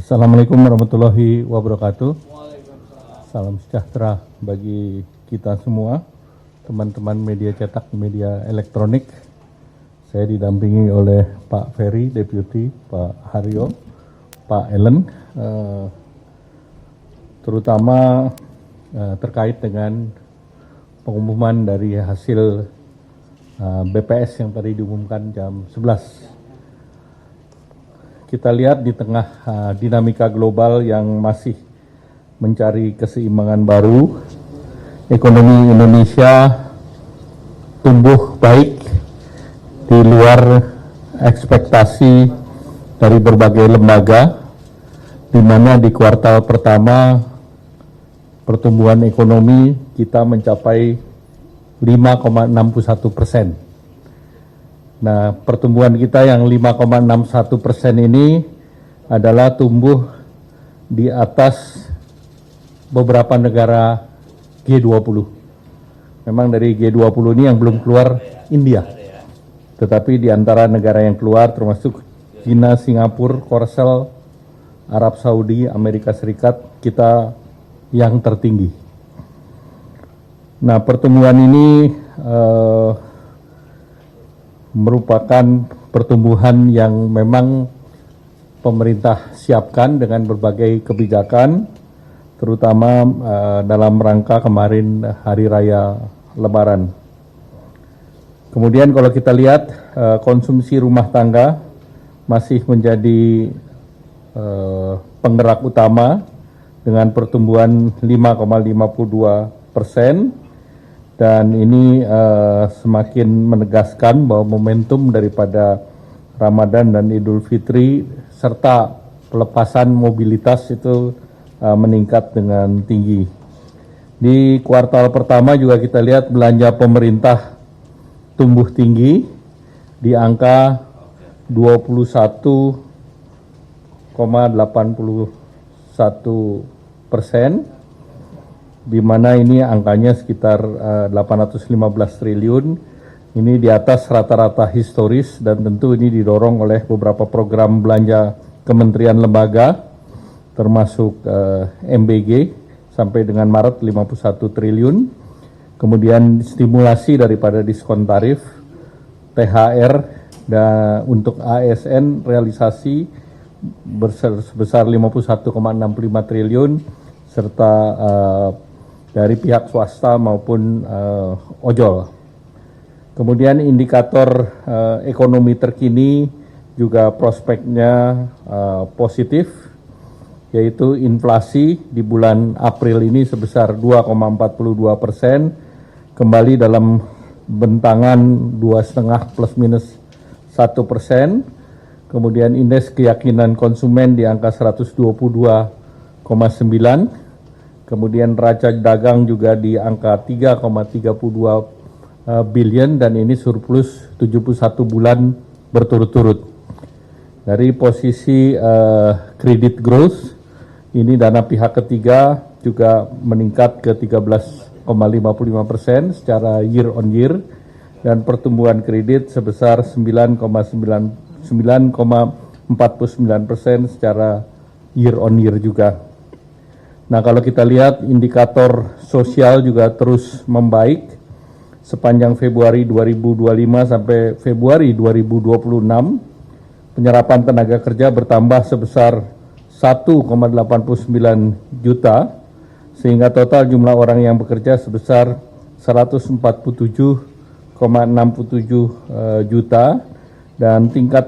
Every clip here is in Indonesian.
Assalamualaikum warahmatullahi wabarakatuh. Salam sejahtera bagi kita semua, teman-teman media cetak, media elektronik. Saya didampingi oleh Pak Ferry, Deputi, Pak Haryo, Pak Ellen, terutama terkait dengan pengumuman dari hasil BPS yang tadi diumumkan jam 11. Kita lihat di tengah dinamika global yang masih mencari keseimbangan baru, ekonomi Indonesia tumbuh baik di luar ekspektasi dari berbagai lembaga, di mana di kuartal pertama pertumbuhan ekonomi kita mencapai 5,61%. Nah, pertumbuhan kita yang 5,61% ini adalah tumbuh di atas beberapa negara G20. Memang dari G20 ini yang belum keluar India. Tetapi di antara negara yang keluar termasuk China, Singapura, Korsel, Arab Saudi, Amerika Serikat, kita yang tertinggi. Nah, pertumbuhan ini merupakan pertumbuhan yang memang pemerintah siapkan dengan berbagai kebijakan, terutama dalam rangka kemarin Hari Raya Lebaran. Kemudian kalau kita lihat konsumsi rumah tangga masih menjadi penggerak utama dengan pertumbuhan 5,52%. Dan ini semakin menegaskan bahwa momentum daripada Ramadan dan Idul Fitri serta pelepasan mobilitas itu meningkat dengan tinggi. Di kuartal pertama juga kita lihat belanja pemerintah tumbuh tinggi di angka 21,81%. Di mana ini angkanya sekitar 815 triliun, ini di atas rata-rata historis dan tentu ini didorong oleh beberapa program belanja kementerian lembaga, termasuk MBG sampai dengan Maret 51 triliun, kemudian stimulasi daripada diskon tarif, THR, dan untuk ASN realisasi sebesar 51,65 triliun, serta dari pihak swasta maupun ojol. Kemudian indikator ekonomi terkini juga prospeknya positif, yaitu inflasi di bulan April ini sebesar 2,42%, kembali dalam bentangan 2,5 plus minus 1%. Kemudian indeks keyakinan konsumen di angka 122,9%. Kemudian neraca dagang juga di angka 3,32 billion dan ini surplus 71 bulan berturut-turut. Dari posisi credit growth, ini dana pihak ketiga juga meningkat ke 13,55% secara year on year dan pertumbuhan kredit sebesar 9,49% secara year on year juga. Nah, kalau kita lihat indikator sosial juga terus membaik sepanjang Februari 2025 sampai Februari 2026, penyerapan tenaga kerja bertambah sebesar 1,89 juta, sehingga total jumlah orang yang bekerja sebesar 147,67 juta, dan tingkat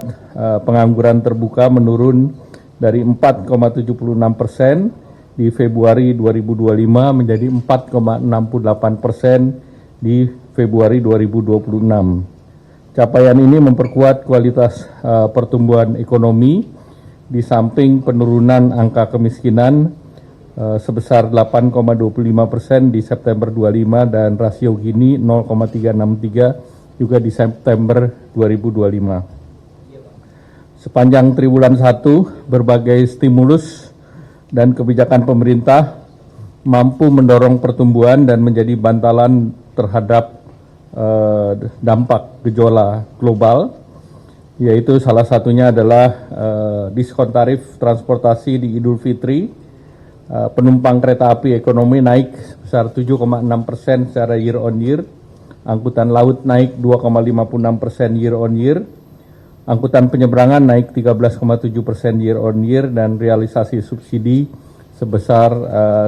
pengangguran terbuka menurun dari 4,76% di Februari 2025 menjadi 4,68% di Februari 2026. Capaian ini memperkuat kualitas pertumbuhan ekonomi di samping penurunan angka kemiskinan sebesar 8,25% di September 25 dan rasio Gini 0,363 juga di September 2025. Sepanjang triwulan 1, berbagai stimulus dan kebijakan pemerintah mampu mendorong pertumbuhan dan menjadi bantalan terhadap dampak gejolak global yaitu salah satunya adalah diskon tarif transportasi di Idul Fitri. Penumpang kereta api ekonomi naik sebesar 7,6% secara year on year, angkutan laut naik 2,56% year on year, angkutan penyeberangan naik 13,7% year on year, dan realisasi subsidi sebesar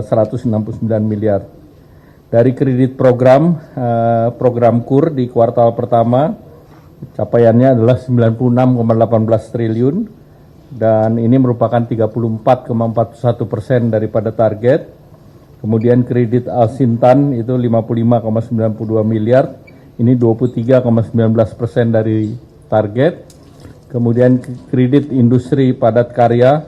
169 miliar. Dari kredit program KUR di kuartal pertama, capaiannya adalah 96,18 triliun, dan ini merupakan 34,41% daripada target. Kemudian kredit Al-Sintan itu 55,92 miliar, ini 23,19% dari target. Kemudian kredit industri padat karya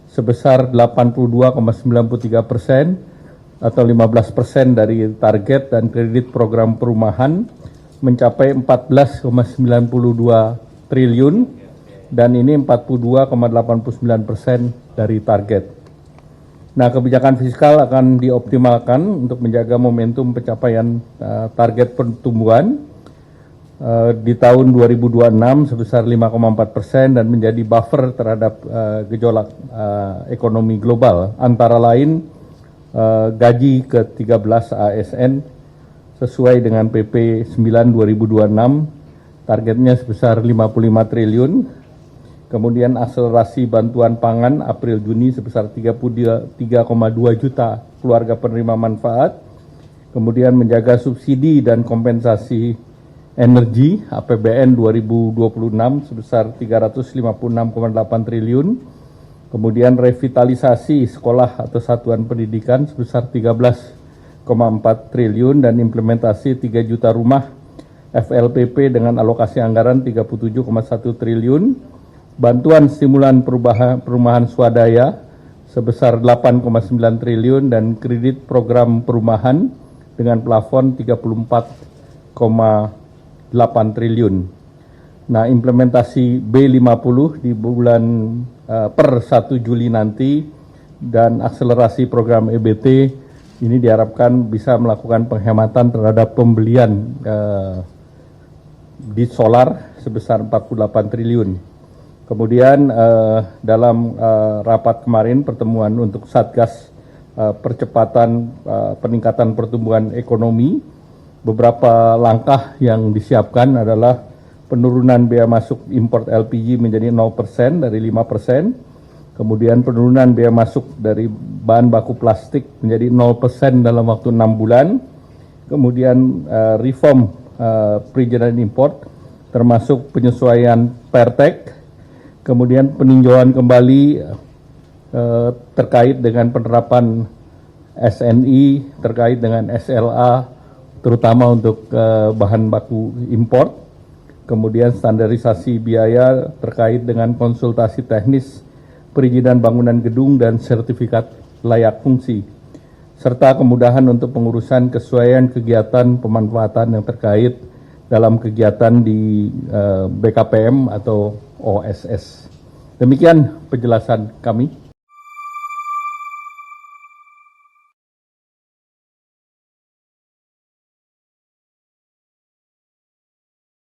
sebesar 82,93% atau 15% dari target, dan kredit program perumahan mencapai 14,92 triliun, dan ini 42,89% dari target. Nah, kebijakan fiskal akan dioptimalkan untuk menjaga momentum pencapaian target pertumbuhan di tahun 2026 sebesar 5,4% dan menjadi buffer terhadap gejolak ekonomi global, antara lain gaji ke-13 ASN sesuai dengan PP 9 2026, targetnya sebesar 55 triliun. Kemudian akselerasi bantuan pangan April-Juni sebesar 33,2 juta keluarga penerima manfaat. Kemudian menjaga subsidi dan kompensasi energi APBN 2026 sebesar 356,8 triliun. Kemudian revitalisasi sekolah atau satuan pendidikan sebesar 13,4 triliun dan implementasi 3 juta rumah FLPP dengan alokasi anggaran 37,1 triliun. Bantuan stimulan perumahan swadaya sebesar 8,9 triliun dan kredit program perumahan dengan plafon 34,8 triliun. Nah, implementasi B50 di bulan per 1 Juli nanti dan akselerasi program EBT ini diharapkan bisa melakukan penghematan terhadap pembelian di solar sebesar 48 triliun. Kemudian dalam rapat kemarin pertemuan untuk Satgas percepatan peningkatan pertumbuhan ekonomi, beberapa langkah yang disiapkan adalah penurunan bea masuk import LPG menjadi 0% dari 5%, kemudian penurunan bea masuk dari bahan baku plastik menjadi 0% dalam waktu 6 bulan, kemudian reform perizinan import termasuk penyesuaian pertek, kemudian peninjauan kembali terkait dengan penerapan SNI, terkait dengan SLA, terutama untuk bahan baku import, kemudian standarisasi biaya terkait dengan konsultasi teknis, perizinan bangunan gedung dan sertifikat layak fungsi, serta kemudahan untuk pengurusan kesesuaian kegiatan pemanfaatan yang terkait dalam kegiatan di BKPM atau OSS. Demikian penjelasan kami.